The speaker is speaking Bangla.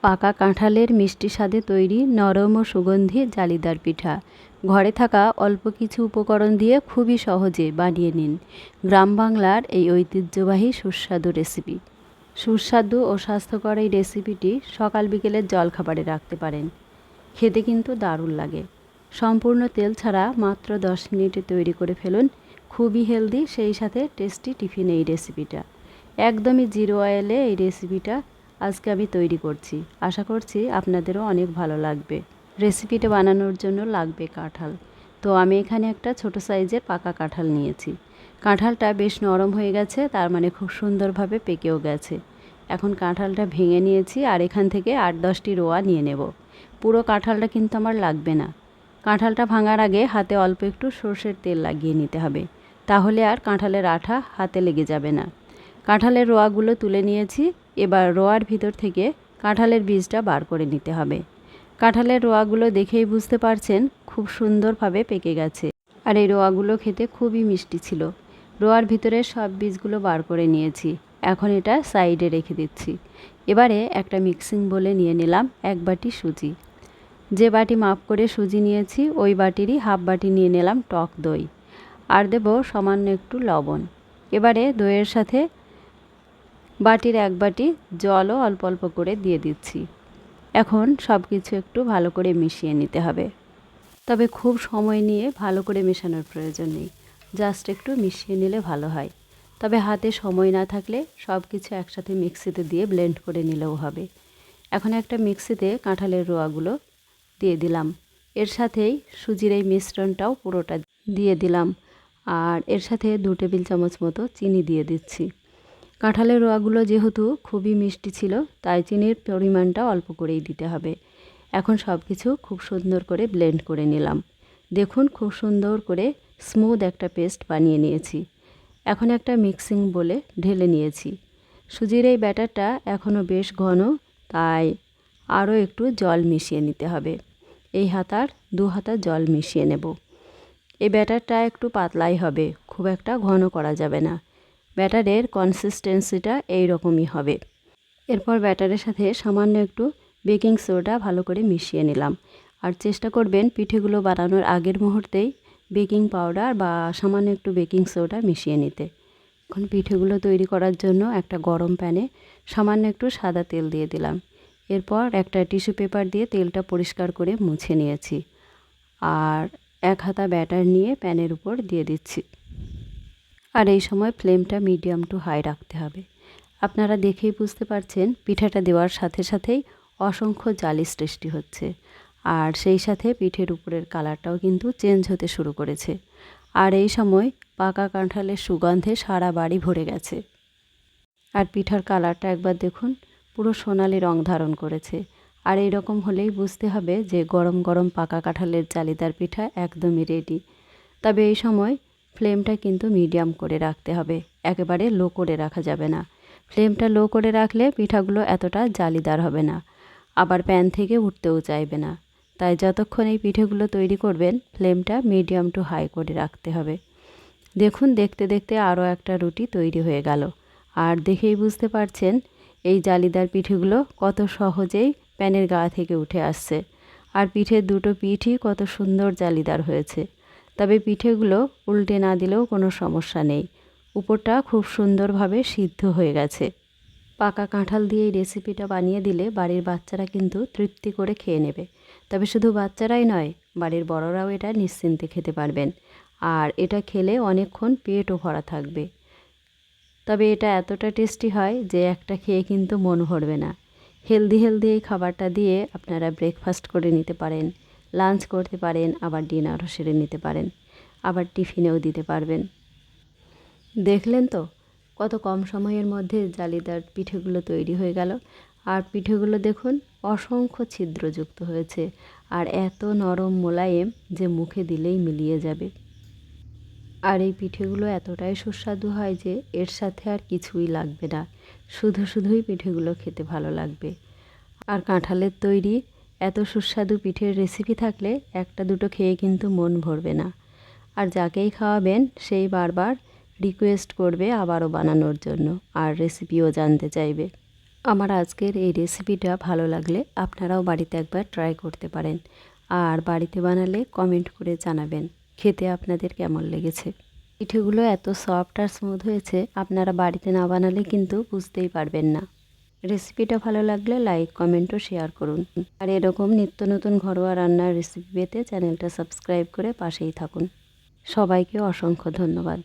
পাকা কাঁঠালের মিষ্টি স্বাদে তৈরি নরম ও সুগন্ধি জালিদার পিঠা ঘরে থাকা অল্প কিছু উপকরণ দিয়ে খুবই সহজে বানিয়ে নিন গ্রাম বাংলার এই ঐতিহ্যবাহী সুস্বাদু রেসিপি। সুস্বাদু ও স্বাস্থ্যকর এই রেসিপিটি সকাল বিকেলের জলখাবারে রাখতে পারেন। খেতে কিন্তু দারুণ লাগে। সম্পূর্ণ তেল ছাড়া মাত্র 10 মিনিটে তৈরি করে ফেলুন খুবই হেলদি, সেই সাথে টেস্টি টিফিন এই রেসিপিটা। একদমই জিরো অয়েলে এই রেসিপিটা আজকে আমি তৈরি করছি। আশা করছি আপনাদেরও অনেক ভালো লাগবে। রেসিপিটা বানানোর জন্য লাগবে কাঁঠাল। তো আমি এখানে একটা ছোট সাইজের পাকা কাঁঠাল নিয়েছি। কাঁঠালটা বেশ নরম হয়ে গেছে, তার মানে খুব সুন্দরভাবে পেকেও গেছে। এখন কাঁঠালটা ভেঙে নিয়েছি আর এখান থেকে 8-10টি রোয়া নিয়ে নেব। পুরো কাঁঠালটা কিন্তু আমার লাগবে না। কাঁঠালটা ভাঙার আগে হাতে অল্প একটু সরষের তেল লাগিয়ে নিতে হবে, তাহলে আর কাঁঠালের আঠা হাতে লেগে যাবে না। কাঁঠালের রোয়াগুলো তুলে নিয়েছি। এবার রোয়ার ভিতর থেকে কাঁঠালের বীজটা বার করে নিতে হবে। কাঁঠালের রোয়াগুলো দেখেই বুঝতে পারছেন খুব সুন্দরভাবে পেকে গেছে, আর এই রোয়াগুলো খেতে খুবই মিষ্টি ছিল। রোয়ার ভিতরে সব বীজগুলো বার করে নিয়েছি। এখন এটা সাইডে রেখে দিচ্ছি। এবারে একটা মিক্সিং বোলে নিয়ে নিলাম 1 বাটি সুজি। যে বাটি মাপ করে সুজি নিয়েছি ওই বাটিরই হাফ বাটি নিয়ে নিলাম টক দই, আর দেব সামান্য একটু লবণ। এবারে দইয়ের সাথে বাটির 1 বাটি জলও অল্প অল্প করে দিয়ে দিচ্ছি। এখন সব কিছু একটু ভালো করে মিশিয়ে নিতে হবে, তবে খুব সময় নিয়ে ভালো করে মেশানোর প্রয়োজন নেই, জাস্ট একটু মিশিয়ে নিলে ভালো হয়। তবে হাতে সময় না থাকলে সব কিছু একসাথে মিক্সিতে দিয়ে ব্লেন্ড করে নিলেও হবে। এখন একটা মিক্সিতে কাঁঠালের রোয়াগুলো দিয়ে দিলাম, এর সাথেই সুজির এই মিশ্রণটাও পুরোটা দিয়ে দিলাম, আর এর সাথে 2 টেবিল চামচ মতো চিনি দিয়ে দিচ্ছি। কাঁঠালের রোয়াগুলো যেহেতু খুবই মিষ্টি ছিল, তাই চিনির পরিমাণটা অল্প করেই দিতে হবে। এখন সব কিছু খুব সুন্দর করে ব্লেন্ড করে নিলাম। দেখুন খুব সুন্দর করে স্মুথ একটা পেস্ট বানিয়ে নিয়েছি। এখন একটা মিক্সিং বোলে ঢেলে নিয়েছি। সুজির এই ব্যাটারটা এখনও বেশ ঘন, তাই আরও একটু জল মিশিয়ে নিতে হবে। এই হাতার 2 হাতা জল মিশিয়ে নেব। এই ব্যাটারটা একটু পাতলাই হবে, খুব একটা ঘন করা যাবে না। ব্যাটারের কনসিস্টেন্সিটা এই রকমই হবে। এরপর ব্যাটারের সাথে সামান্য একটু বেকিং সোডা ভালো করে মিশিয়ে নিলাম। আর চেষ্টা করবেন পিঠেগুলো বানানোর আগের মুহূর্তেই বেকিং পাউডার বা সামান্য একটু বেকিং সোডা মিশিয়ে নিতে। এখন পিঠেগুলো তৈরি করার জন্য একটা গরম প্যানে সামান্য একটু সাদা তেল দিয়ে দিলাম। এরপর একটা টিস্যু পেপার দিয়ে তেলটা পরিষ্কার করে মুছে নিয়েছি, আর 1 হাতা ব্যাটার নিয়ে প্যানের উপর দিয়ে দিচ্ছি। আর এই সময় ফ্লেমটা মিডিয়াম টু হাই রাখতে হবে। আপনারা দেখেই বুঝতে পারছেন পিঠাটা দেওয়ার সাথে সাথেই অসংখ্য জালি সৃষ্টি হচ্ছে, আর সেই সাথে পিঠের উপরের কালারটাও কিন্তু চেঞ্জ হতে শুরু করেছে। আর এই সময় পাকা কাঁঠালের সুগন্ধে সারা বাড়ি ভরে গেছে। আর পিঠার কালারটা একবার দেখুন, পুরো সোনালি রং ধারণ করেছে। আর এই রকম হলেই বুঝতে হবে যে গরম গরম পাকা কাঁঠালের জালিদার পিঠা একদমই রেডি। তবে এই সময় ফ্লেমটা কিন্তু মিডিয়াম করে রাখতে হবে, একেবারে লো করে রাখা যাবে না। ফ্লেমটা লো করে রাখলে পিঠাগুলো এতটা জালিদার হবে না, আবার প্যান থেকে উঠতেও চাইবে না। তাই যতক্ষণ এই পিঠেগুলো তৈরি করবেন ফ্লেমটা মিডিয়াম টু হাই করে রাখতে হবে। দেখুন দেখতে দেখতে আরও একটা রুটি তৈরি হয়ে গেল। আর দেখেই বুঝতে পারছেন এই জালিদার পিঠেগুলো কত সহজেই প্যানের গা থেকে উঠে আসছে। আর পিঠের 2টো পিঠই কত সুন্দর জালিদার হয়েছে। তবে পিঠেগুলো উল্টে না দিলেও কোনো সমস্যা নেই, উপরটা খুব সুন্দরভাবে সিদ্ধ হয়ে গেছে। পাকা কাঁঠাল দিয়ে এই রেসিপিটা বানিয়ে দিলে বাড়ির বাচ্চারা কিন্তু তৃপ্তি করে খেয়ে নেবে। তবে শুধু বাচ্চারাই নয়, বাড়ির বড়রাও এটা নিশ্চিন্তে খেতে পারবেন। আর এটা খেলে অনেকক্ষণ পেটও ভরা থাকবে। তবে এটা এতটা টেস্টি হয় যে একটা খেয়ে কিন্তু মন ভরবে না। হেলদি এই খাবারটা দিয়ে আপনারা ব্রেকফাস্ট করে নিতে পারেন, লাঞ্চ করতে পারেন, আবার ডিনারও সেরে নিতে পারেন, আবার টিফিনেও দিতে পারবেন। দেখলেন তো কত কম সময়ের মধ্যে জালিদার পিঠেগুলো তৈরি হয়ে গেল। আর পিঠেগুলো দেখুন অসংখ্য ছিদ্রযুক্ত হয়েছে, আর এত নরম মোলায়েম যে মুখে দিলেই মিলিয়ে যাবে। আর এই পিঠেগুলো এতটাই সুস্বাদু হয় যে এর সাথে আর কিছুই লাগবে না, শুধুই পিঠেগুলো খেতে ভালো লাগবে। আর কাঁঠালের তৈরি এত সুস্বাদু পিঠের রেসিপি থাকলে 1-2টো খেয়ে কিন্তু মন ভরবে না। আর যাকেই খাওয়াবেন সেই বারবার রিকোয়েস্ট করবে আবারও বানানোর জন্য, আর রেসিপিও জানতে চাইবে। আমার আজকের এই রেসিপিটা ভালো লাগলে আপনারাও বাড়িতে একবার ট্রাই করতে পারেন। আর বাড়িতে বানালে কমেন্ট করে জানাবেন খেতে আপনাদের কেমন লেগেছে। পিঠেগুলো এত সফট আর স্মুথ হয়েছে, আপনারা বাড়িতে না বানালে কিন্তু বুঝতেই পারবেন না। রেসিপিটা ভালো লাগলে লাইক, কমেন্ট ও শেয়ার করুন। আর এরকম নিত্য নতুন ঘরোয়া রান্নার রেসিপি পেতে চ্যানেলটা সাবস্ক্রাইব করে পাশেই থাকুন। সবাইকে অসংখ্য ধন্যবাদ।